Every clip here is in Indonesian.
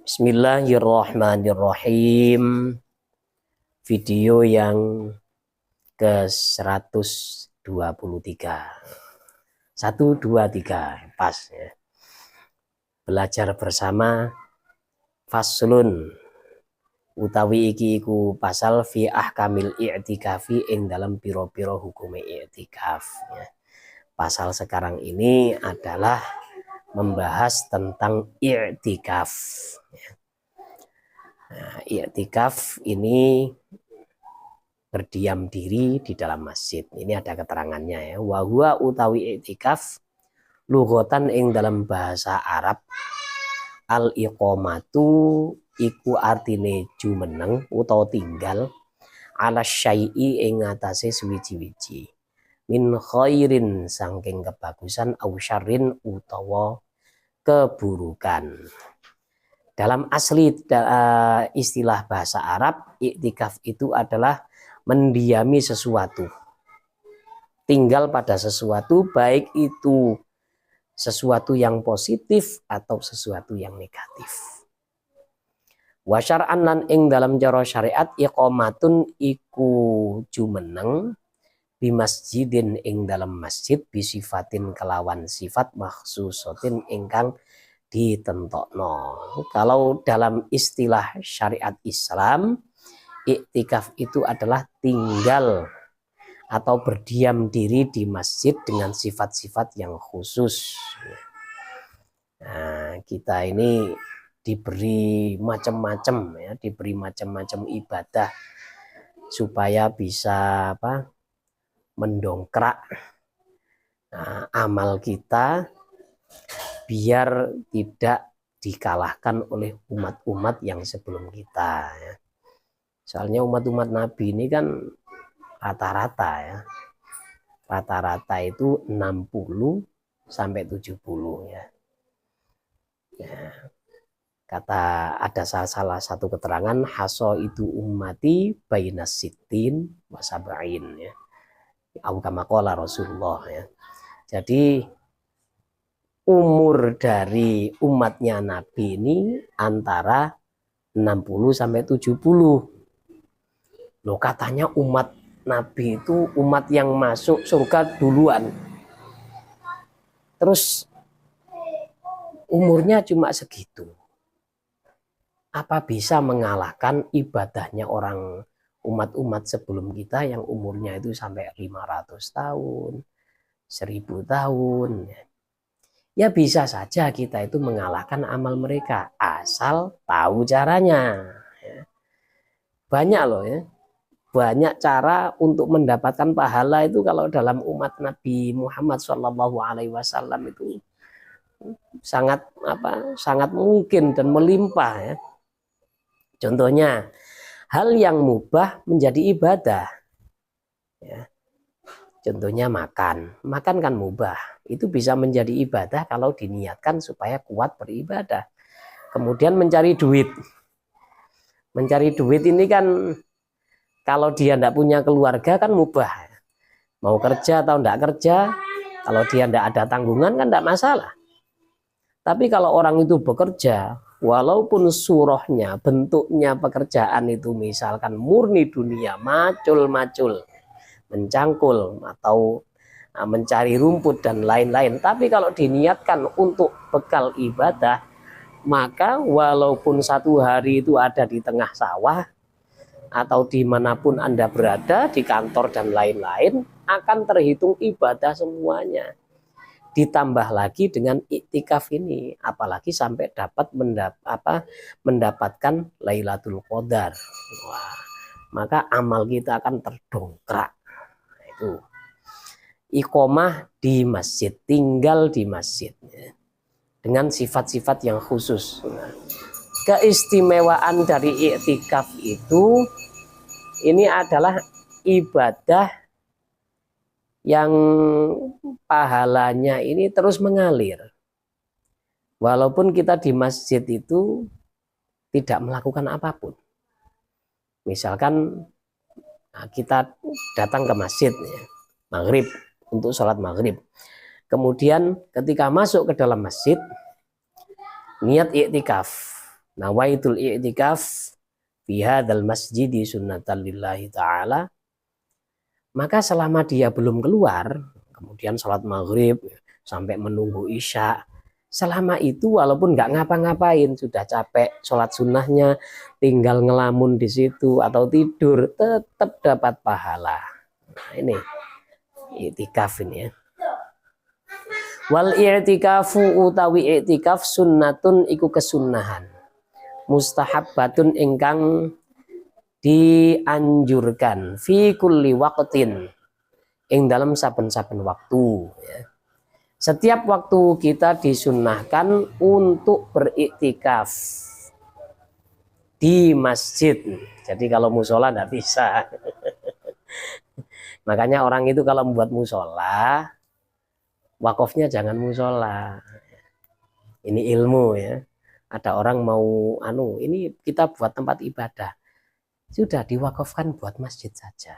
Bismillahirrahmanirrahim. Video yang ke-123. 123 pas ya. Belajar bersama faslun utawi iki iku pasal fi ahkamil i'tikafi ing dalam piro-piro hukume i'tikaf ya. Pasal sekarang ini adalah membahas tentang i'tikaf. Nah, i'tikaf ini berdiam diri di dalam masjid. Ini ada keterangannya ya. Wa huwa utawi i'tikaf lughatan ing dalam bahasa Arab al iqamatu iku artine jumeneng utawa tinggal ala syai'i ing atase suwiji-wiji min khairin saking kebagusan au syarrin utawa keburukan. Dalam asli istilah bahasa Arab, iktikaf itu adalah mendiami sesuatu, tinggal pada sesuatu, baik itu sesuatu yang positif atau sesuatu yang negatif. Wa syar'an lan ing dalam cara syariat iqamatun iku jumeneng bi masjidin ing dalam masjid bisifatin kelawan sifat makhsusatin ingkang ditentokno. Kalau dalam istilah syariat Islam, iktikaf itu adalah tinggal atau berdiam diri di masjid dengan sifat-sifat yang khusus. Nah, kita ini diberi macam-macam ya, diberi macam-macam ibadah supaya bisa mendongkrak amal kita biar tidak dikalahkan oleh umat-umat yang sebelum kita ya. Soalnya umat-umat Nabi ini kan rata-rata ya. Rata-rata itu 60 sampai 70 ya. Kata ada salah satu keterangan haso itu ummati bainas sittin wa sab'in ya. Au kama qala Rasulullah ya. Jadi umur dari umatnya Nabi ini antara 60 sampai 70. Loh, katanya umat Nabi itu umat yang masuk surga duluan. Terus umurnya cuma segitu. Apa bisa mengalahkan ibadahnya orang umat-umat sebelum kita yang umurnya itu sampai 500 tahun, 1000 tahun. Ya bisa saja kita itu mengalahkan amal mereka asal tahu caranya. Banyak loh ya, banyak cara untuk mendapatkan pahala itu kalau dalam umat Nabi Muhammad SAW itu sangat mungkin dan melimpah ya. Contohnya hal yang mubah menjadi ibadah. Ya. Contohnya makan kan mubah. Itu bisa menjadi ibadah kalau diniatkan supaya kuat beribadah. Kemudian mencari duit. Mencari duit ini kan kalau dia tidak punya keluarga kan mubah. Mau kerja atau tidak kerja, kalau dia tidak ada tanggungan kan tidak masalah. Tapi kalau orang itu bekerja, walaupun surahnya, bentuknya pekerjaan itu misalkan murni dunia, macul-macul, mencangkul atau mencari rumput dan lain-lain, tapi kalau diniatkan untuk bekal ibadah, maka walaupun satu hari itu ada di tengah sawah atau dimanapun Anda berada, di kantor dan lain-lain, akan terhitung ibadah semuanya. Ditambah lagi dengan iktikaf ini, apalagi sampai dapat mendapatkan Lailatul Qadar. Wah, maka amal kita akan terdongkrak. Itu iqomah di masjid, tinggal di masjid dengan sifat-sifat yang khusus. Keistimewaan dari iktikaf itu ini adalah ibadah yang pahalanya ini terus mengalir. Walaupun kita di masjid itu tidak melakukan apapun. Misalkan kita datang ke masjid ya, maghrib untuk sholat maghrib. Kemudian ketika masuk ke dalam masjid, niat iktikaf. nawaitul i'tikaf fi hadzal masjidi sunnatan lillahi ta'ala, maka selama dia belum keluar, kemudian sholat maghrib sampai menunggu isya, selama itu walaupun nggak ngapa-ngapain, sudah capek sholat sunnahnya, tinggal ngelamun di situ atau tidur, tetap dapat pahala. Nah, ini i'tikaf ini ya. Wal i'tikafu utawi i'tikaf sunnatun iku kesunnahan, mustahabbatun ingkang dianjurkan, fi kulli waqtin ing dalam saben-saben waktu ya. Setiap waktu kita disunnahkan untuk beriktikaf di masjid. Jadi kalau musola tidak bisa. Makanya orang itu kalau membuat musola, wakofnya jangan musola. Ini ilmu ya. Ada orang mau ini kita buat tempat ibadah, sudah diwakafkan buat masjid saja.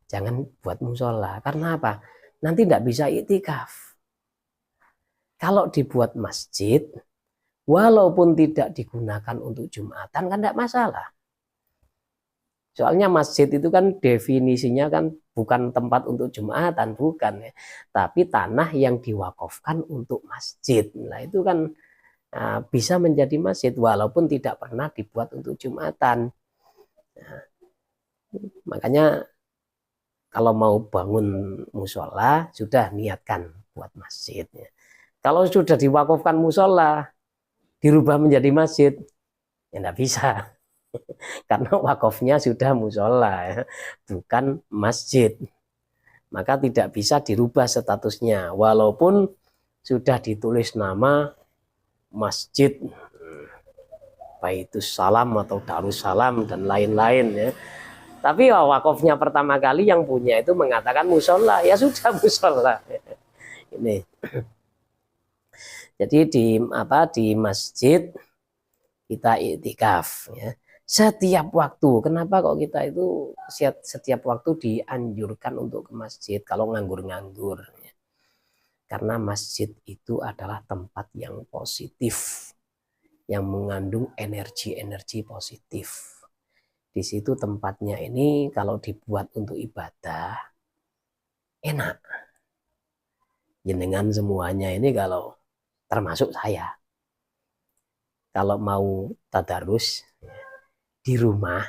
Jangan buat musola. Karena apa? Nanti tidak bisa iktikaf. Kalau dibuat masjid, walaupun tidak digunakan untuk Jumatan kan tidak masalah. Soalnya masjid itu kan definisinya kan bukan tempat untuk Jumatan, bukan ya. Tapi tanah yang diwakafkan untuk masjid. Nah itu kan bisa menjadi masjid walaupun tidak pernah dibuat untuk Jumatan. Nah, makanya kalau mau bangun musola sudah niatkan buat masjid. Kalau sudah diwakafkan musola dirubah menjadi masjid, ya tidak bisa. Karena wakafnya sudah musola ya, bukan masjid. Maka tidak bisa dirubah statusnya walaupun sudah ditulis nama masjid Baitus Salam atau Darussalam dan lain-lain ya. Tapi wakafnya pertama kali yang punya itu mengatakan musola, ya sudah musola. Ini. Jadi di masjid kita iktikaf ya. Setiap waktu. Kenapa kok kita itu setiap waktu dianjurkan untuk ke masjid kalau nganggur-nganggur ya. Karena masjid itu adalah tempat yang positif, yang mengandung energi-energi positif. Di situ tempatnya ini kalau dibuat untuk ibadah enak. Jenengan semuanya ini kalau termasuk saya, kalau mau tadarus di rumah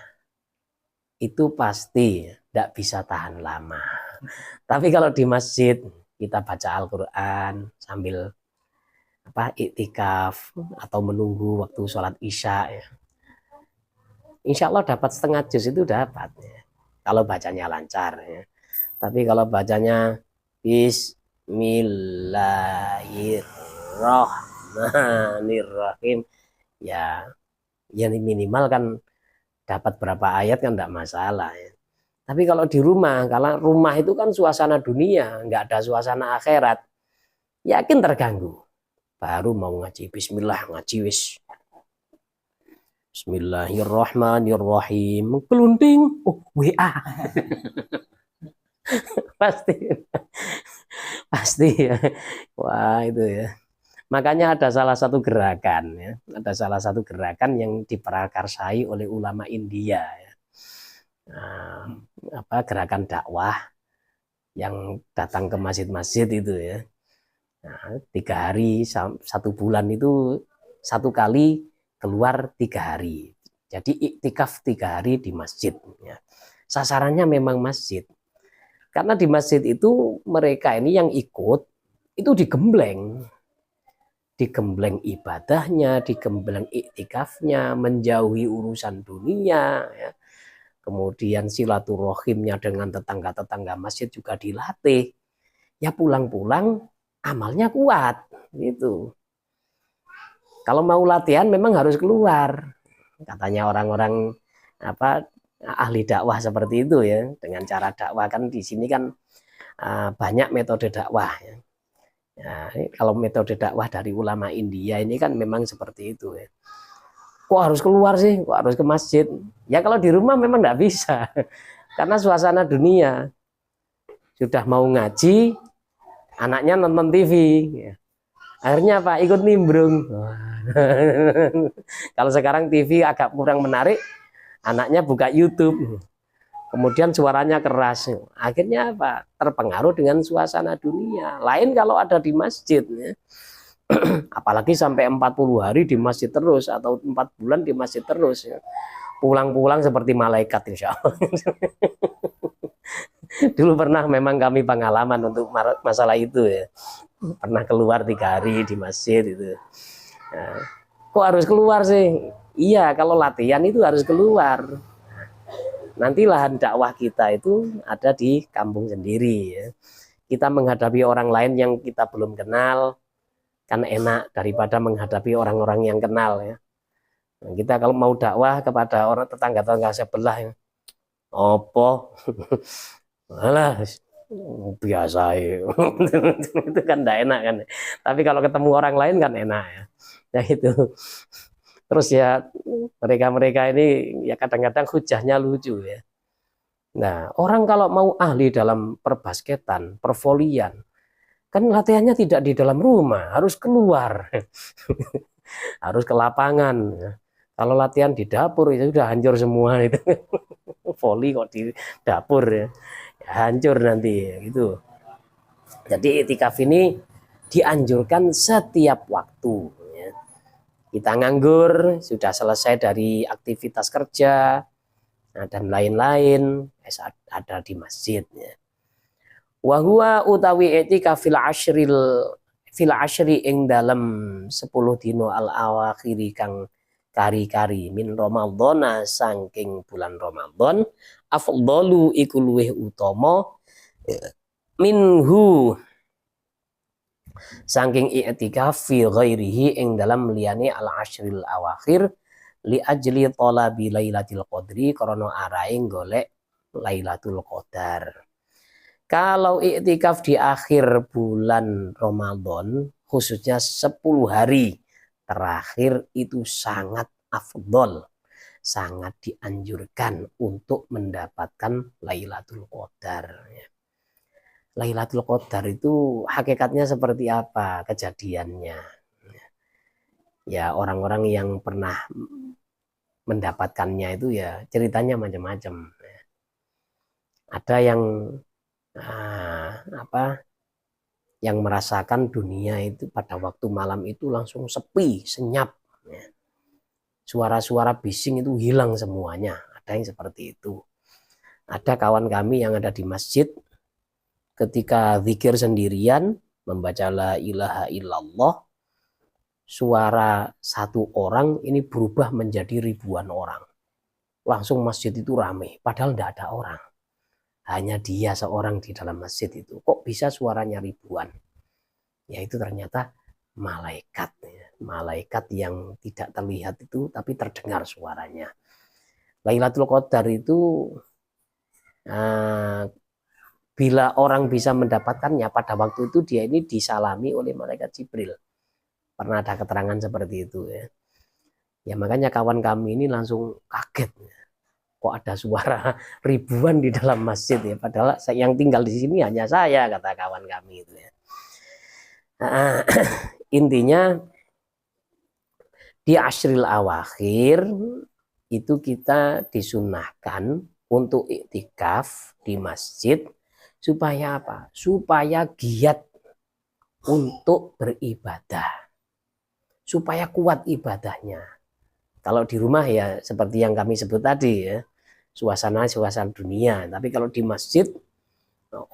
itu pasti tidak bisa tahan lama. Tapi kalau di masjid kita baca Al-Quran sambil iktikaf atau menunggu waktu sholat isya ya. Insya Allah dapat setengah juz itu dapat ya. Kalau bacanya lancar ya. Tapi kalau bacanya Bismillahirrahmanirrahim ya minimal kan dapat berapa ayat kan tidak masalah ya. Tapi kalau di rumah, kalau rumah itu kan suasana dunia, nggak ada suasana akhirat, yakin terganggu. Baru mau ngaji Bismillah, ngaji wis Bismillahirrahmanirrahim. Kelunting, WA. Pasti ya. Wah itu ya. Makanya ada salah satu gerakan ya. Ada salah satu gerakan yang diprakarsai oleh ulama India ya. Gerakan dakwah yang datang ke masjid-masjid itu ya. 3 hari 1 bulan itu 1 kali keluar 3 hari. Jadi iktikaf 3 hari di masjid. Ya. Sasarannya memang masjid. Karena di masjid itu mereka ini yang ikut itu digembleng. Digembleng ibadahnya, digembleng iktikafnya, menjauhi urusan dunia. Ya. Kemudian silaturahimnya dengan tetangga-tetangga masjid juga dilatih. Ya pulang-pulang amalnya kuat. Gitu. Kalau mau latihan memang harus keluar. Katanya orang-orang ahli dakwah seperti itu ya. Dengan cara dakwah kan di sini kan banyak metode dakwah ya. Kalau metode dakwah dari ulama India ini kan memang seperti itu ya. Kok harus keluar sih? Kok harus ke masjid? Ya kalau di rumah memang tidak bisa. Karena suasana dunia. Sudah mau ngaji, anaknya nonton TV ya. Akhirnya apa? Ikut nimbrung. Wah, Kalau sekarang TV agak kurang menarik, anaknya buka YouTube, kemudian suaranya keras, akhirnya apa? Terpengaruh dengan suasana dunia. Lain kalau ada di masjid, ya. Apalagi sampai 40 hari di masjid terus atau 4 bulan di masjid terus, ya. Pulang-pulang seperti malaikat insya Allah. Dulu pernah memang kami pengalaman untuk masalah itu, ya. Pernah keluar 3 hari di masjid itu. Nah, kok harus keluar sih? Iya, kalau latihan itu harus keluar. Nanti lahan dakwah kita itu ada di kampung sendiri, ya. Kita menghadapi orang lain yang kita belum kenal kan enak daripada menghadapi orang-orang yang kenal, ya. Nah, kita kalau mau dakwah kepada orang tetangga-tetangga sebelah, ya, opo alah biasa ya. Itu kan tidak enak kan. Tapi kalau ketemu orang lain kan enak, ya. Nah itu. Terus ya mereka-mereka ini ya kadang-kadang hujahnya lucu, ya. Nah, orang kalau mau ahli dalam perbasketan, pervolian, kan latihannya tidak di dalam rumah, harus keluar. Harus ke lapangan. Kalau latihan di dapur itu sudah hancur semua itu. Voli kok di dapur, ya. Ya hancur nanti gitu. Jadi itikaf ini dianjurkan setiap waktu, ya. Kita nganggur, sudah selesai dari aktivitas kerja, nah, dan lain-lain, ada di masjid, ya. Wa huwa utawi i'tikaf fil asyri ing dalam 10 dino al awakhiri kang kari-kari min Ramadhana saking bulan Ramadan afdalu iku luweh utama minhu saking i'tikaf fi ghairihi ing dalam liyane al asyril awakhir li ajli talabi lailatul qadri karena arahe golek lailatul qadar. Kalau iktikaf di akhir bulan Ramadan, khususnya 10 hari terakhir itu sangat afdol, sangat dianjurkan untuk mendapatkan Lailatul Qadar. Lailatul Qadar itu hakikatnya seperti apa kejadiannya? Ya orang-orang yang pernah mendapatkannya itu ya ceritanya macam-macam. Ada yang yang merasakan dunia itu pada waktu malam itu langsung sepi, senyap, ya. Suara-suara bising itu hilang semuanya. Ada yang seperti itu. Ada kawan kami yang ada di masjid ketika zikir sendirian membaca la ilaha illallah, suara satu orang ini berubah menjadi ribuan orang. Langsung masjid itu ramai, padahal tidak ada orang. Hanya dia seorang di dalam masjid itu. Kok bisa suaranya ribuan? Ya itu ternyata malaikat. Malaikat yang tidak terlihat itu tapi terdengar suaranya. Lailatul Qadar itu bila orang bisa mendapatkannya pada waktu itu dia ini disalami oleh malaikat Jibril. Pernah ada keterangan seperti itu, ya. Ya makanya kawan kami ini langsung kaget. Kok ada suara ribuan di dalam masjid, ya, padahal yang tinggal di sini hanya saya, kata kawan kami itu, ya. Nah, intinya di asyril awakhir itu kita disunahkan untuk iktikaf di masjid supaya apa? Supaya giat untuk beribadah, supaya kuat ibadahnya. Kalau di rumah ya seperti yang kami sebut tadi, ya, suasana dunia. Tapi kalau di masjid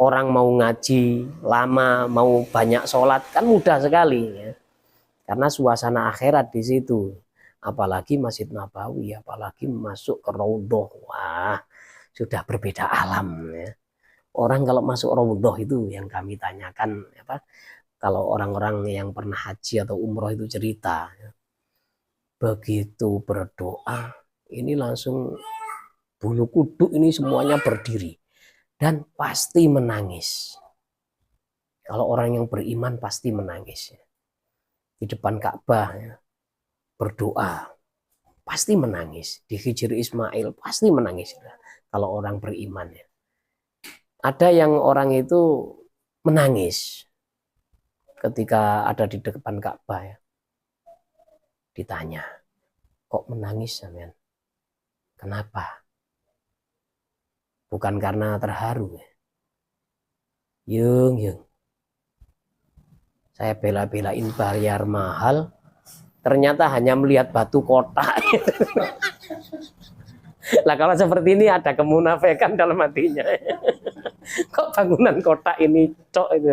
orang mau ngaji lama, mau banyak sholat kan mudah sekali, ya. Karena suasana akhirat di situ. Apalagi Masjid Nabawi, apalagi masuk ke Raudhah, wah sudah berbeda alam, ya. Orang kalau masuk Raudhah itu yang kami tanyakan, apa? Kalau orang-orang yang pernah haji atau umroh itu cerita, ya. Begitu berdoa, ini langsung bulu kuduk ini semuanya berdiri dan pasti menangis. Kalau orang yang beriman pasti menangis, ya. Di depan Ka'bah, ya, berdoa pasti menangis. Di Hijri Ismail pasti menangis, ya. Kalau orang beriman, ya. Ada yang orang itu menangis ketika ada di depan Ka'bah, ya. Ditanya, kok menangis sampean? Kenapa? Bukan karena terharu. Yung, saya bela-belain bayar mahal, ternyata hanya melihat batu kota. Lah kalau seperti ini ada kemunafikan dalam hatinya. Kok bangunan kota ini cok itu.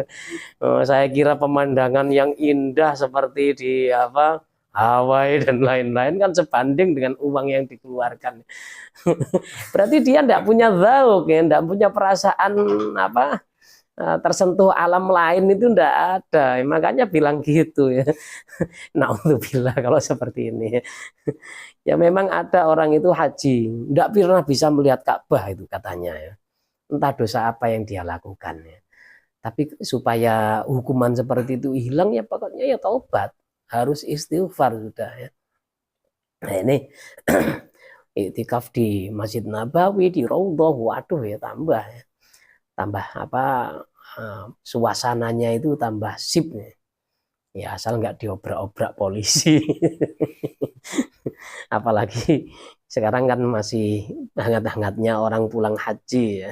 Oh, saya kira pemandangan yang indah seperti di apa Hawaii dan lain-lain kan sebanding dengan uang yang dikeluarkan. Berarti dia tidak punya zauk, ya, tidak punya perasaan apa tersentuh alam lain itu tidak ada. Makanya bilang gitu ya. Naudzubillah kalau seperti ini. Ya memang ada orang itu haji, tidak pernah bisa melihat Ka'bah itu katanya ya. Entah dosa apa yang dia lakukan ya. Tapi supaya hukuman seperti itu hilang ya pokoknya ya taubat, harus istighfar sudah ya. Nah ini iktikaf di Masjid Nabawi, di Raudhah, waduh ya tambah apa suasananya itu tambah sip ya. Ya asal nggak diobrak-obrak polisi. Apalagi sekarang kan masih hangat-hangatnya orang pulang haji ya.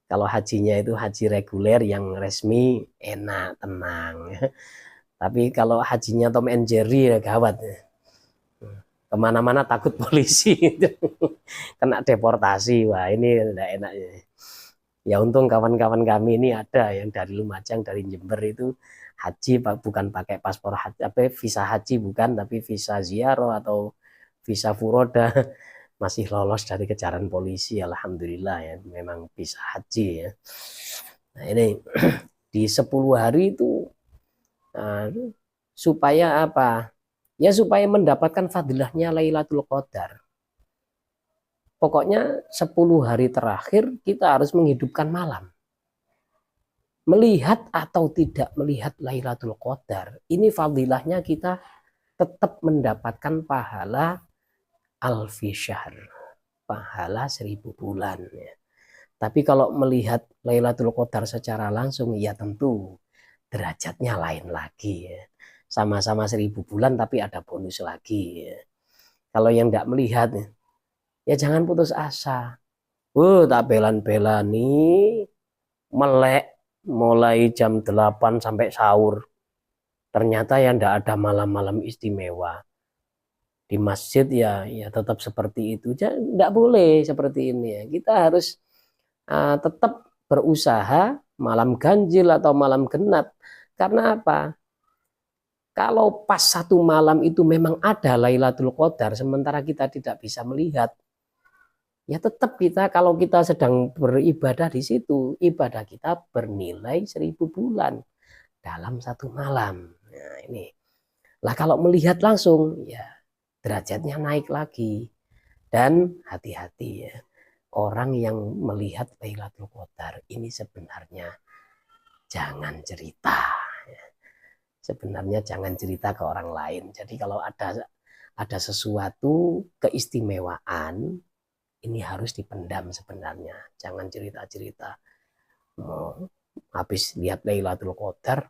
Kalau hajinya itu haji reguler yang resmi enak, tenang. Tapi kalau hajinya Tom and Jerry ya gawat. Kemana-mana takut polisi. Kena deportasi. Wah ini tidak enak. Ya untung kawan-kawan kami ini ada yang dari Lumajang, dari Jember itu haji bukan pakai paspor haji, apa visa haji bukan, tapi visa ziarah atau visa furoda, masih lolos dari kejaran polisi. Alhamdulillah ya, memang bisa haji ya. Nah ini di 10 hari itu supaya apa? Ya supaya mendapatkan fadilahnya Lailatul Qadar. Pokoknya 10 hari terakhir kita harus menghidupkan malam. Melihat atau tidak melihat Lailatul Qadar, ini fadilahnya kita tetap mendapatkan pahala alfi syahr, pahala 1000 bulan ya. Tapi kalau melihat Lailatul Qadar secara langsung ya tentu derajatnya lain lagi ya. Sama-sama 1000 bulan tapi ada bonus lagi ya. Kalau yang tidak melihat ya jangan putus asa. Tak belan-belani melek mulai jam 8 sampai sahur. Ternyata ya tidak ada malam-malam istimewa. Di masjid ya tetap seperti itu. Tidak boleh seperti ini ya. Kita harus tetap berusaha malam ganjil atau malam genap. Karena apa? Kalau pas satu malam itu memang ada Lailatul Qadar, sementara kita tidak bisa melihat, ya tetap kita kalau kita sedang beribadah di situ, ibadah kita bernilai 1000 bulan dalam satu malam. Nah ini. Lah kalau melihat langsung, ya derajatnya naik lagi. Dan hati-hati ya, orang yang melihat Lailatul Qadar ini sebenarnya jangan cerita. Sebenarnya jangan cerita ke orang lain. Jadi kalau ada sesuatu keistimewaan, ini harus dipendam sebenarnya. Jangan cerita-cerita. Habis lihat Lailatul Qadar,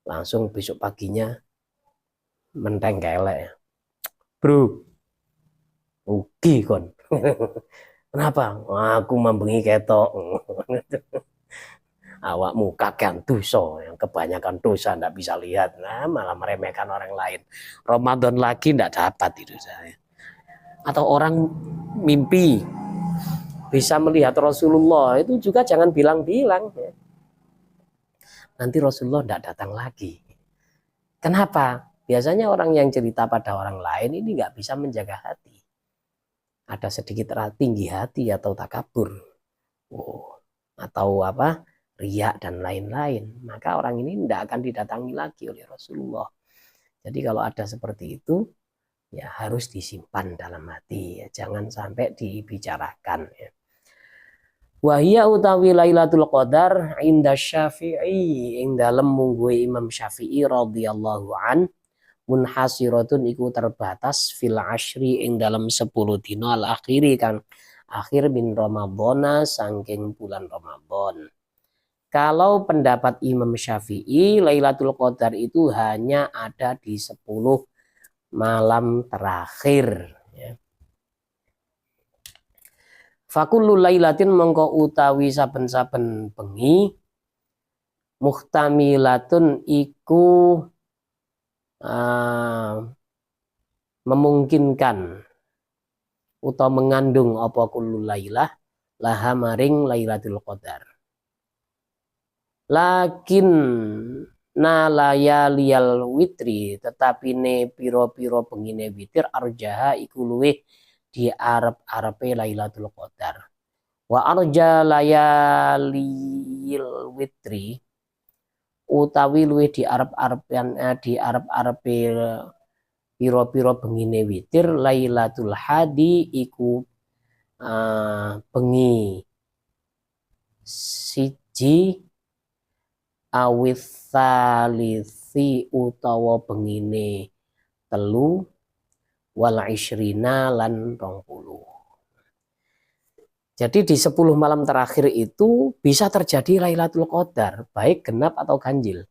langsung besok paginya menteng kelek. Bro, ugi kon. Kenapa? Aku membengi ketok. Awakmu kakean dosa, yang kebanyakan dosa tidak bisa lihat, nah malah meremehkan orang lain. Ramadan lagi tidak dapat itu saya. Atau orang mimpi bisa melihat Rasulullah, itu juga jangan bilang-bilang ya. Nanti Rasulullah tidak datang lagi. Kenapa? Biasanya orang yang cerita pada orang lain ini nggak bisa menjaga hati. Ada sedikit tinggi hati atau takabur, atau apa? Riak dan lain-lain, maka orang ini tidak akan didatangi lagi oleh Rasulullah. Jadi kalau ada seperti itu ya harus disimpan dalam hati ya, jangan sampai dibicarakan ya. Wahia utawi Lailatul Qadar inda Syafi'i ing dalem mungguhe Imam Syafi'i radhiyallahu an munhasiratun iku terbatas fil asyri ing dalam 10 dina al akhiri kang akhir min Ramadhana saking bulan Ramadan. Kalau pendapat Imam Syafi'i, Lailatul Qadar itu hanya ada di 10 malam terakhir ya. Fakullu lailatin mongko utawi saben-saben bengi muhtamilatun iku memungkinkan utawa mengandung apa kullu lailah laha maring Lailatul Qadar. Lakin nalayaliyal witri tetapi ne piro-piro bengine witir arjaha iku luwih di arep-arepe Lailatul Qadar. Wa arja layalil witri utawi luwih di arep-arepe piro-piro bengine witir Lailatul Hadi iku bengi siji awit salisi utawa bengine telu wal isrina lan 20. Jadi di 10 malam terakhir itu bisa terjadi Lailatul Qadar, baik genap atau ganjil.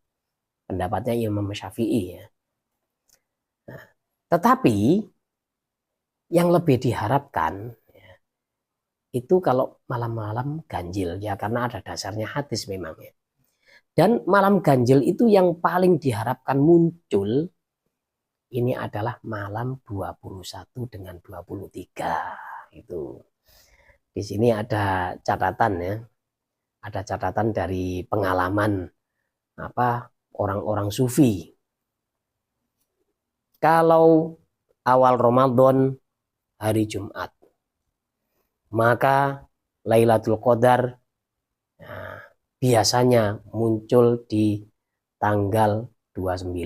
Pendapatnya Imam Syafi'i ya. Nah, tetapi yang lebih diharapkan ya, itu kalau malam-malam ganjil ya, karena ada dasarnya hadis memang ya. Dan malam ganjil itu yang paling diharapkan muncul ini adalah malam 21 dengan 23 itu. Di sini ada catatan ya. Ada catatan dari pengalaman orang-orang sufi. Kalau awal Ramadan hari Jumat, maka Lailatul Qadar biasanya muncul di tanggal 29.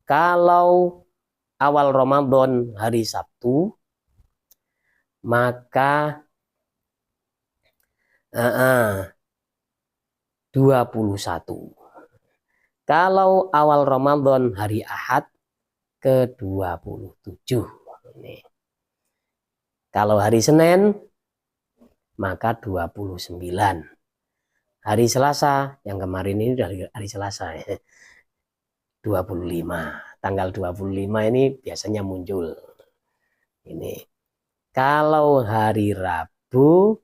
Kalau awal Ramadan hari Sabtu, maka 21. Kalau awal Ramadan hari Ahad ke-27. Kalau hari Senin maka 29. Hari Selasa yang kemarin ini dari hari Selasa ya. 25. Tanggal 25 ini biasanya muncul. Ini. Kalau hari Rabu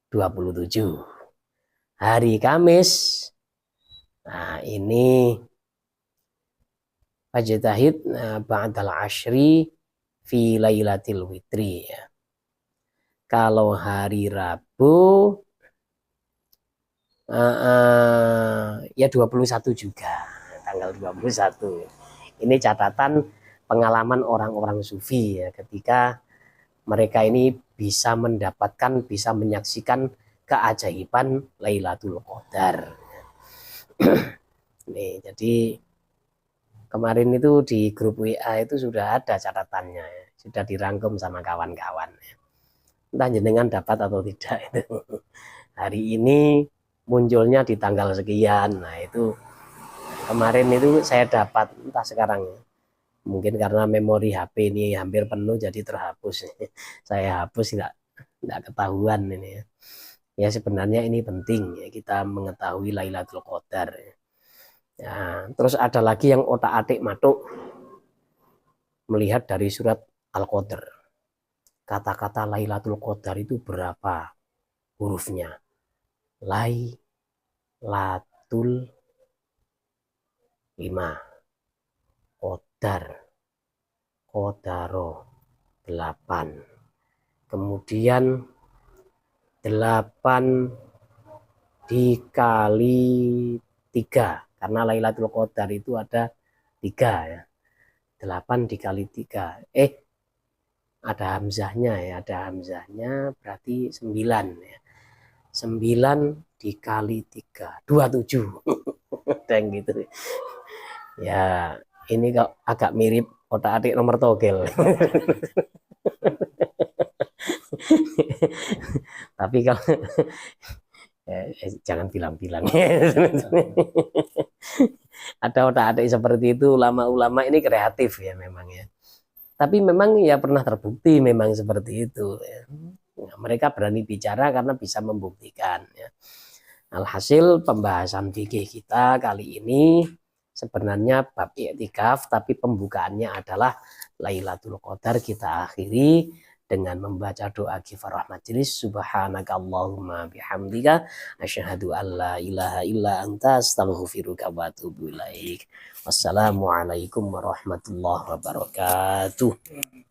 27. Hari Kamis. Nah, ini fajtahid ba'dal asyri fi lailatil witri ya. Kalau hari Rabu ya 21 juga, tanggal 21. Ini catatan pengalaman orang-orang sufi ya, ketika mereka ini bisa mendapatkan, bisa menyaksikan keajaiban Lailatul Qadar. Nih, jadi kemarin itu di grup WA itu sudah ada catatannya, ya. Sudah dirangkum sama kawan-kawan. Ya. Entah jenengan dapat atau tidak itu. Hari ini munculnya di tanggal sekian. Nah itu kemarin itu saya dapat, entah sekarang ya. Mungkin karena memori HP ini hampir penuh jadi terhapus. Saya hapus nggak ketahuan ini. Ya sebenarnya ini penting ya, kita mengetahui Lailatul Qadar. Ya, terus ada lagi yang otak-atik matuk melihat dari surat Al-Qadar. Kata-kata Lailatul Qadar itu berapa hurufnya? Lailatul 5. Qadar, Qadaro 8. Kemudian 8 dikali 3, karena Lailatul Qadar itu ada 3 ya. 8 dikali 3. Ada hamzahnya ya, ada hamzahnya berarti 9 ya. 9 dikali 3, 27. Dan gitu. Ya, ini kok agak mirip otak-atik nomor togel. Tapi kalau jangan bilang-bilang. Ada otak-atik seperti itu, ulama-ulama ini kreatif ya memang ya. Tapi memang ya pernah terbukti memang seperti itu. Ya. Nah, mereka berani bicara karena bisa membuktikan. Ya. Alhasil pembahasan fikih kita kali ini sebenarnya bab i'tikaf, tapi pembukaannya adalah Lailatul Qadar. Kita akhiri dengan membaca doa kifarah majelis. Subhanaka Allahumma bihamdika asyhadu an la ilaha illa anta astaghfiruka wa atubu ilaik. Wassalamualaikum warahmatullahi wabarakatuh.